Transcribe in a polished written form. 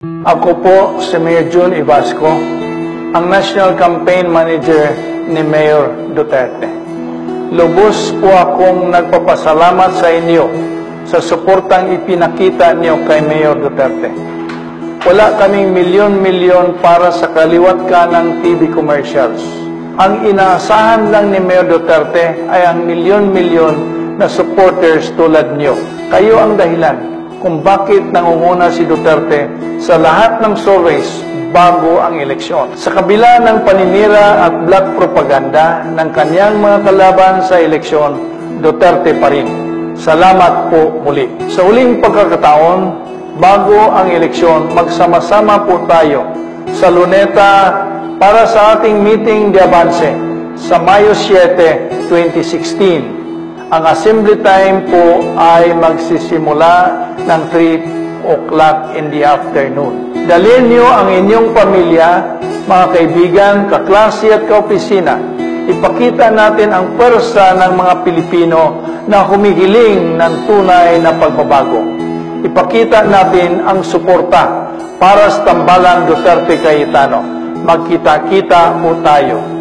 Ako po si Mayor Jun Ibasco, ang National Campaign Manager ni Mayor Duterte. Lubos po akong nagpapasalamat sa inyo sa suportang ipinakita niyo kay Mayor Duterte. Wala kaming milyon-milyon para sa kaliwat kanang TV commercials. Ang inaasahan lang ni Mayor Duterte ay ang milyon-milyon na supporters tulad niyo. Kayo ang dahilan kung bakit nangunguna si Duterte sa lahat ng surveys bago ang eleksyon. Sa kabila ng paninira at black propaganda ng kanyang mga kalaban sa eleksyon, Duterte pa rin. Salamat po muli. Sa huling pagkakataon, bago ang eleksyon, magsama-sama po tayo sa Luneta para sa ating meeting de avance sa Mayo 7, 2016. Ang assembly time po ay magsisimula ng 3 o'clock in the afternoon. Dalhin niyo ang inyong pamilya, mga kaibigan, kaklase at kaopisina. Ipakita natin ang pwersa ng mga Pilipino na humihiling ng tunay na pagbabago. Ipakita natin ang suporta para sa tambalang Duterte Cayetano. Magkita-kita po tayo.